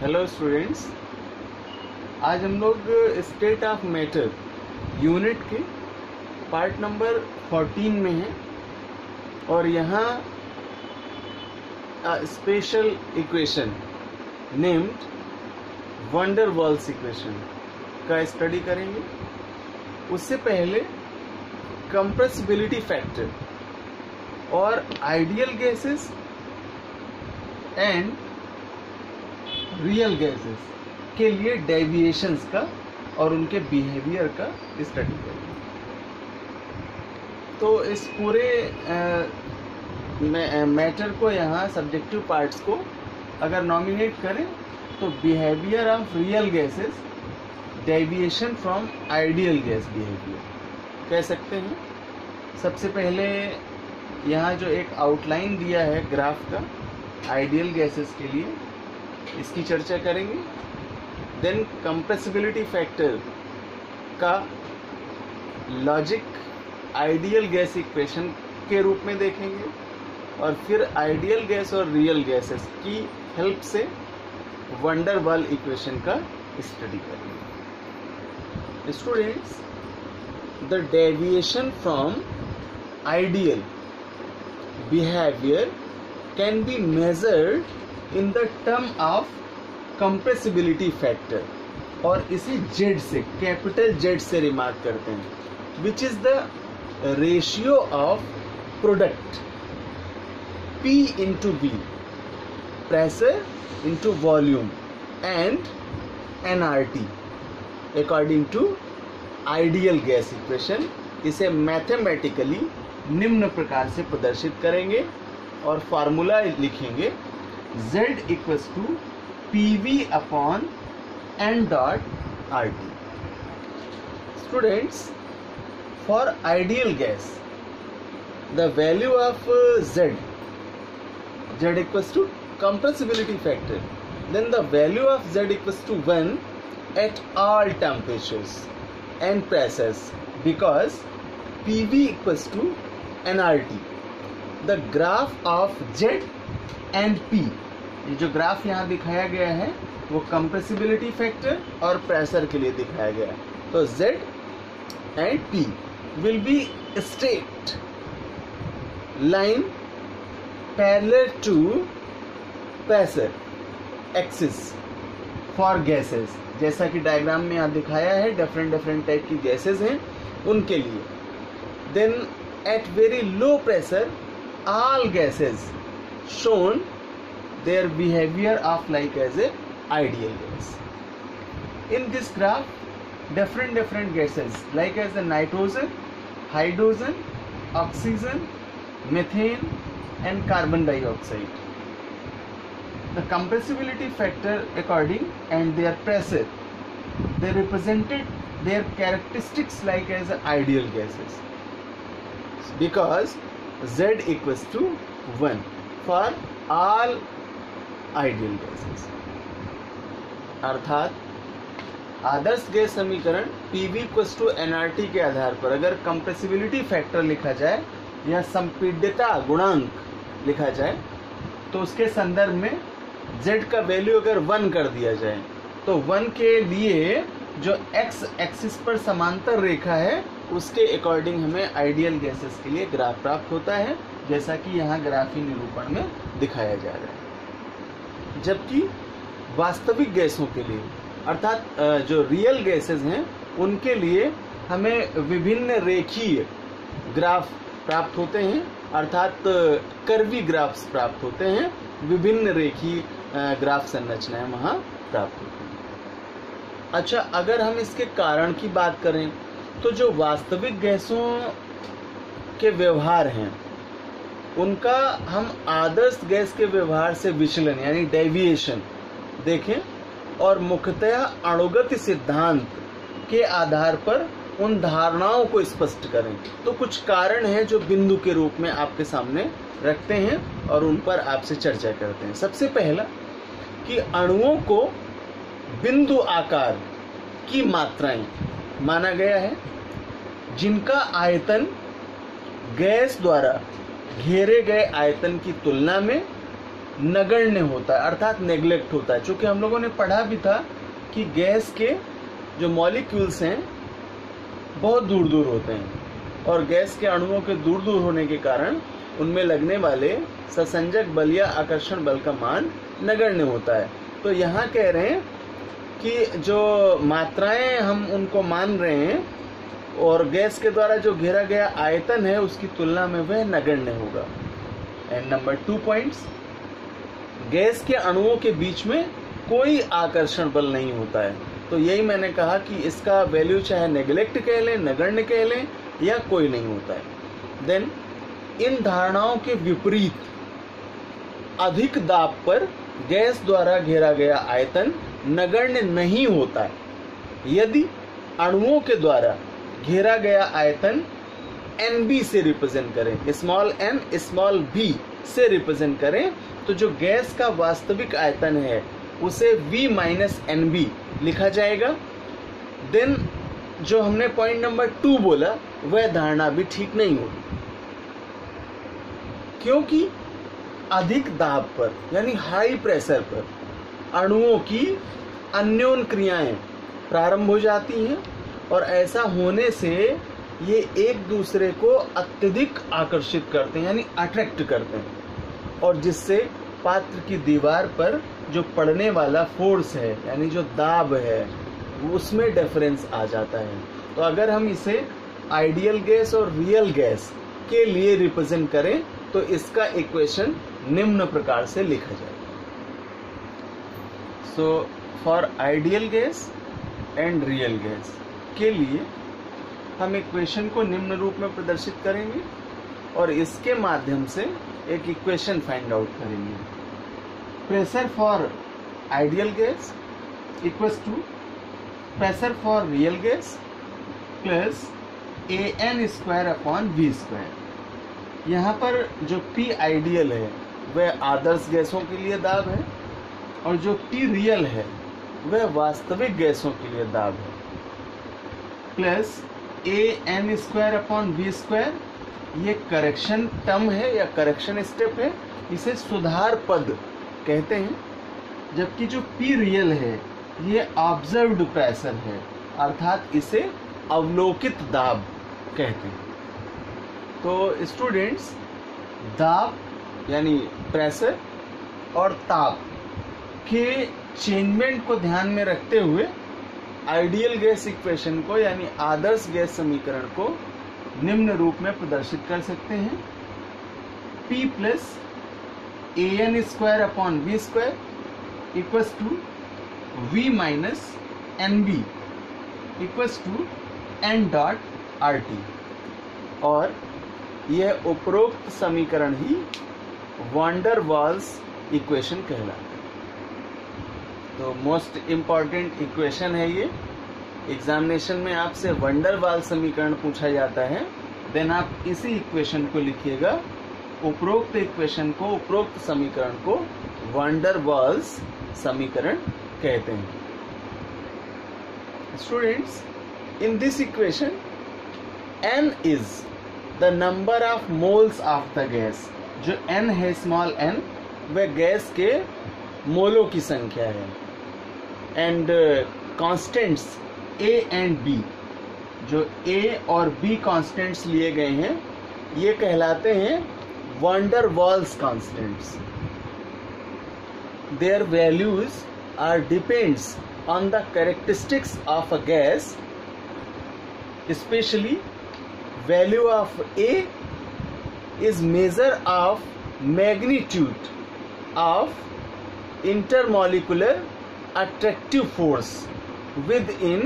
Hello students, आज हम लोग स्टेट ऑफ मैटर यूनिट के पार्ट नंबर 14 में हैं और यहाँ special equation named van der Waals equation का स्टडी करेंगे। उससे पहले कंप्रेसिबिलिटी फैक्टर और ideal gases and real gases के लिए डेविएशंस का और उनके बिहेवियर का स्टडी करेंगे। तो इस पूरे मैटर को यहाँ सब्जेक्टिव पार्ट्स को अगर नॉमिनेट करें तो behaviour of real gases, deviation from ideal gas behaviour कह सकते हैं। सबसे पहले यहाँ जो एक आउटलाइन दिया है ग्राफ का आइडियल गैसेस के लिए, इसकी चर्चा करेंगे। देन कंप्रेसिबिलिटी फैक्टर का लॉजिक आइडियल गैस इक्वेशन के रूप में देखेंगे और फिर आइडियल गैस और रियल गैसेस की हेल्प से वैन डर वाल इक्वेशन का स्टडी करेंगे। Students, the deviation from ideal behaviour can be measured in the term of compressibility factor, और इसे जेड से, कैपिटल जेड से रिमार्क करते हैं, which is the ratio of product P into V, pressure into volume and NRT according to ideal gas equation. इसे mathematically निम्न प्रकार से प्रदर्शित करेंगे और फार्मूला लिखेंगे Z equals to PV upon N dot RT। Students, for ideal gas the value of Z equals to compressibility factor, then the value of Z equals to 1 at all temperatures and pressures because PV equals to nRT. The graph of Z and P, ये जो graph यहाँ दिखाया गया है वो compressibility factor और pressure के लिए दिखाया गया है। तो Z and P will be straight line parallel to pressure axis for gases, जैसा कि डायग्राम में यहाँ दिखाया है। डिफरेंट टाइप की गैसेस हैं उनके लिए। Then at very low pressure all gases shown their behavior of like as a ideal gas. In this graph, different gases like as the nitrogen, hydrogen, oxygen, methane and carbon dioxide. The compressibility factor according and their pressure, they represented their characteristics like as ideal gases because Z equals to 1 for all ideal gases। अर्थात आदर्श gas समीकरण PV equals to nRT के आधार पर अगर compressibility factor लिखा जाए या संपीड्यता गुणांक लिखा जाए तो उसके संदर्भ में Z का वैल्यू अगर 1 कर दिया जाए तो 1 के लिए जो x एक्सिस पर समांतर रेखा है उसके अकॉर्डिंग हमें आइडियल गैसेस के लिए ग्राफ प्राप्त होता है, जैसा कि यहाँ ग्राफी निरूपण में दिखाया जा रहा है। जबकि वास्तविक गैसों के लिए अर्थात जो रियल गैसेस हैं उनके लिए हमें विभिन्न रेखीय ग्राफ प्राप्त होते हैं, अर्थात कर्वी ग्राफ्स प्राप्त होते हैं। विभिन्न रेखीय ग्राफ संरचनाएं वहाँ प्राप्त होती हैं। अच्छा, अगर हम इसके कारण की बात करें तो जो वास्तविक गैसों के व्यवहार हैं उनका हम आदर्श गैस के व्यवहार से विचलन यानी डेविएशन देखें और मुख्यतः अणुगत सिद्धांत के आधार पर उन धारणाओं को स्पष्ट करें। तो कुछ कारण हैं जो बिंदु के रूप में आपके सामने रखते हैं और उन पर आपसे चर्चा करते हैं। सबसे पहला कि अणुओं को बिंदु आकार की मात्राएं माना गया है जिनका आयतन गैस द्वारा घेरे गए आयतन की तुलना में नगण्य होता है, अर्थात नेग्लेक्ट होता है। चूंकि हम लोगों ने पढ़ा भी था कि गैस के जो मॉलिक्यूल्स हैं बहुत दूर दूर होते हैं और गैस के अणुओं के दूर दूर होने के कारण उनमें लगने वाले ससंजक बल या आकर्षण बल का मान नगण्य होता है। तो यहाँ कह रहे हैं कि जो मात्राएं हम उनको मान रहे हैं और गैस के द्वारा जो घेरा गया आयतन है उसकी तुलना में वह नगण्य होगा। एंड नंबर 2 पॉइंट्स, गैस के अणुओं के बीच में कोई आकर्षण बल नहीं होता है। तो यही मैंने कहा कि इसका वैल्यू चाहे नेग्लेक्ट कह लें, नगण्य कह लें या कोई नहीं होता है। देन इन धारणाओं के विपरीत अधिक दाब पर गैस द्वारा घेरा गया आयतन नगण्य नहीं होता है। यदि अणुओं के द्वारा घेरा गया आयतन NB से रिप्रेजेंट करें, स्मॉल n स्मॉल b से रिप्रेजेंट करें, तो जो गैस का वास्तविक आयतन है उसे V माइनस NB लिखा जाएगा। देन जो हमने पॉइंट नंबर 2 बोला वह धारणा भी ठीक नहीं होगी, क्योंकि अधिक दाब पर यानी हाई प्रेशर पर अणुओं की अन्योन क्रियाएं प्रारंभ हो जाती हैं और ऐसा होने से ये एक दूसरे को अत्यधिक आकर्षित करते हैं यानी अट्रैक्ट करते हैं, और जिससे पात्र की दीवार पर जो पड़ने वाला फोर्स है यानी जो दाब है उसमें डिफरेंस आ जाता है। तो अगर हम इसे आइडियल गैस और रियल गैस के लिए रिप्रेजेंट करें तो इसका इक्वेशन निम्न प्रकार से लिखा जाए। So for ideal gas and real gas के लिए हम इक्वेशन को निम्न रूप में प्रदर्शित करेंगे और इसके माध्यम से एक इक्वेशन फाइंड आउट करेंगे। Pressure for ideal gas equals to pressure for real gas plus AN square upon V square. यहाँ पर जो P आइडियल है वह आदर्श गैसों के लिए दाब है और जो P रियल है वह वास्तविक गैसों के लिए दाब है, plus AN square upon V square. ये करेक्शन टर्म है या करेक्शन स्टेप है, इसे सुधार पद कहते हैं, जबकि जो P रियल है ये ऑब्जर्व्ड प्रेशर है अर्थात इसे अवलोकित दाब कहते हैं। तो स्टूडेंट्स, दाब यानी प्रेशर और ताप के चेंजमेंट को ध्यान में रखते हुए आइडियल गैस इक्वेशन को यानी आदर्श गैस समीकरण को निम्न रूप में प्रदर्शित कर सकते हैं। P plus AN square upon V square equals to V minus NB equals to N dot RT, और यह उपरोक्त समीकरण ही वान डर वाल्स इक्वेशन कहलाता है। तो मोस्ट इम्पॉर्टेंट इक्वेशन है ये। एग्जामिनेशन में आपसे वान डर वाल्स समीकरण पूछा जाता है, देन आप इसी इक्वेशन को लिखिएगा। उपरोक्त इक्वेशन को, उपरोक्त समीकरण को वान डर वाल्स समीकरण कहते हैं। Students, in this equation N is the number of moles of the gas. जो N है, स्मॉल n, वह गैस के मोलों की संख्या है। And constants A and B, जो A और B कांस्टेंट्स लिए गए हैं, ये कहलाते हैं van der Waals constants. Their values are depends on the characteristics of a gas, especially value of A is measure of magnitude of intermolecular attractive force within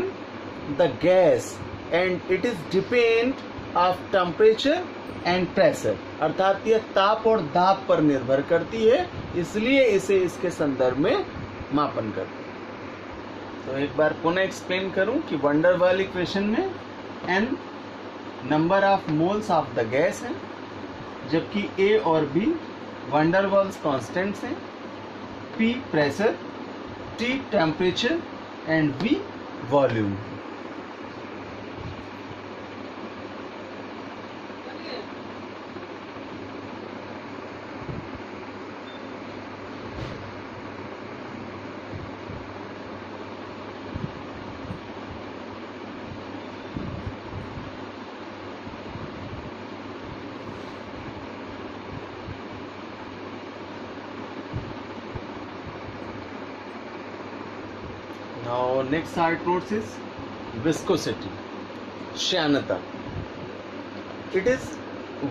the gas and it is depend of temperature and pressure। अर्थात यह ताप और दाब पर निर्भर करती है, इसलिए इसे इसके संदर्भ में मापन करते हैं। तो एक बार पुनः एक्सप्लेन करूं कि वान डर वाल इक्वेशन में N number of moles of the gas है, जबकि A और B वान डर वाल्स कांस्टेंट्स हैं, P pressure, T temperature and V volume. Now next short notes is viscosity, श्यानता. It is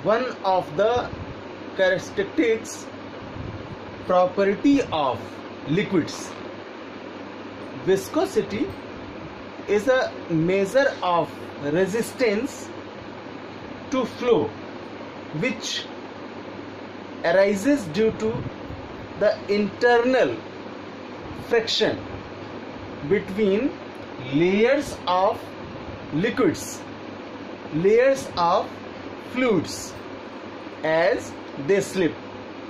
one of the characteristics property of liquids. Viscosity is a measure of resistance to flow which arises due to the internal friction between layers of liquids, layers of fluids as they slip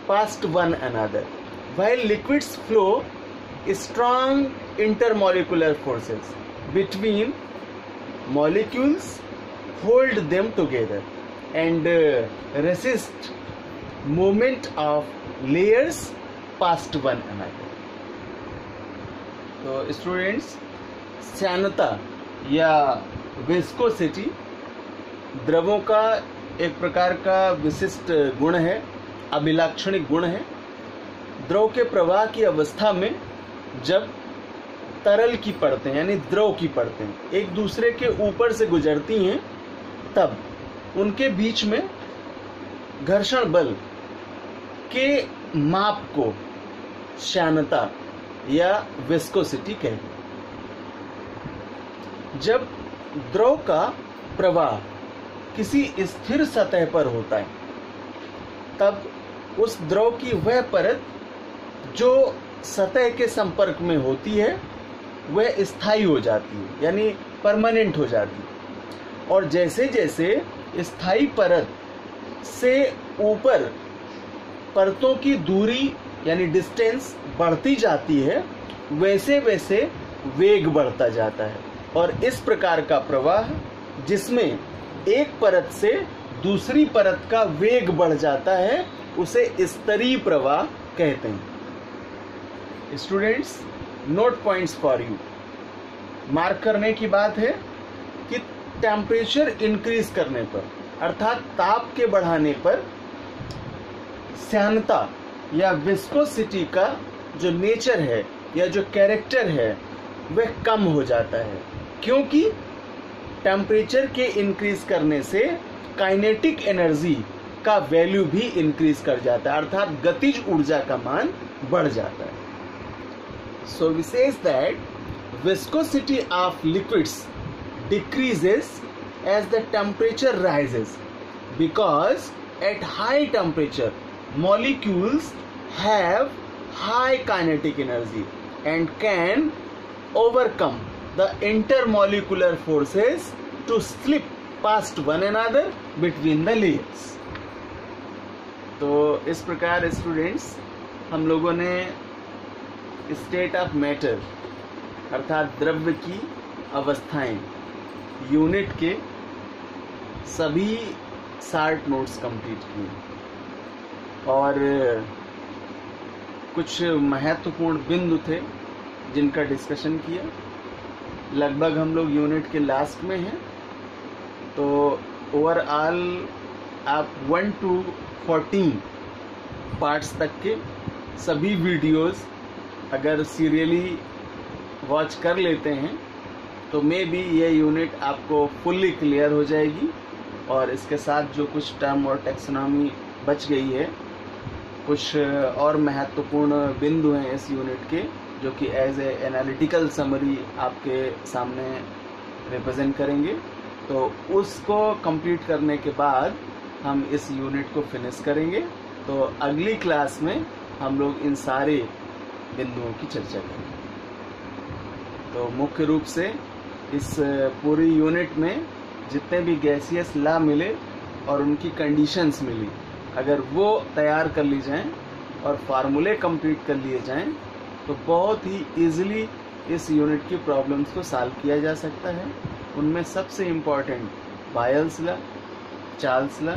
past one another. While liquids flow, strong intermolecular forces between molecules hold them together and resist movement of layers past one another. तो students, श्यानता या viscosity द्रवों का एक प्रकार का विशिष्ट गुण है, अभिलाक्षणिक गुण है. द्रव के प्रवाह की अवस्था में जब तरल की परतें यानी द्रव की परतें एक दूसरे के ऊपर से गुजरती हैं, तब उनके बीच में घर्षण बल के माप को श्यानता या विस्कोसिटी कहते हैं. जब द्रव का प्रवाह किसी स्थिर सतह पर होता है, तब उस द्रव की वह परत जो सतह के संपर्क में होती है वह स्थायी हो जाती है, यानी परमानेंट हो जाती है. और जैसे जैसे स्थायी परत से ऊपर परतों की दूरी यानी डिस्टेंस बढ़ती जाती है, वैसे वैसे वेग बढ़ता जाता है. और इस प्रकार का प्रवाह जिसमें एक परत से दूसरी परत का वेग बढ़ जाता है, उसे स्तरीय प्रवाह कहते हैं. Students, note points for you. Mark करने की बात है कि टेम्परेचर इंक्रीज करने पर अर्थात ताप के बढ़ाने पर श्यानता या विस्कोसिटी का जो नेचर है या जो कैरेक्टर है वह कम हो जाता है, क्योंकि टेम्परेचर के इंक्रीज करने से काइनेटिक एनर्जी का वैल्यू भी इंक्रीज कर जाता है, अर्थात गतिज ऊर्जा का मान बढ़ जाता है. So we says that viscosity of liquids decreases as the temperature rises because at high temperature molecules have high kinetic energy and can overcome the intermolecular forces to slip past one another between the layers. तो इस प्रकार students हम लोगों ने state of matter अर्थात द्रव्य की अवस्थाएं यूनिट के सभी शार्ट नोट्स कंप्लीट किए और कुछ महत्वपूर्ण बिंदु थे जिनका डिस्कशन किया. लगभग हम लोग यूनिट के लास्ट में हैं, तो ओवरऑल आप 1 to 14 पार्ट्स तक के सभी वीडियोस अगर सीरियली वॉच कर लेते हैं तो मे बी ये यूनिट आपको फुल्ली क्लियर हो जाएगी. और इसके साथ जो कुछ टर्म और टैक्सोनॉमी बच गई है, कुछ और महत्वपूर्ण बिंदु हैं इस यूनिट के जो कि एज ए एनालिटिकल समरी आपके सामने रिप्रेजेंट करेंगे. तो उसको कंप्लीट करने के बाद हम इस यूनिट को फिनिश करेंगे. तो अगली क्लास में हम लोग इन सारे बिंदुओं की चर्चा करेंगे. तो मुख्य रूप से इस पूरी यूनिट में जितने भी गैसियस लॉ मिले और उनकी कंडीशंस मिली, अगर वो तैयार कर ली जाएं और फार्मूले कंप्लीट कर लिए जाएं तो बहुत ही इजीली इस यूनिट की प्रॉब्लम्स को सॉल्व किया जा सकता है. उनमें सबसे important बायल्स law, Charles law,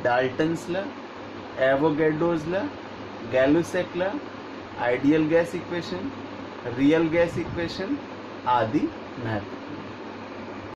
Dalton's law, Avogadro's law, Gay-Lussac law, ideal gas equation, real gas equation आदि महत्व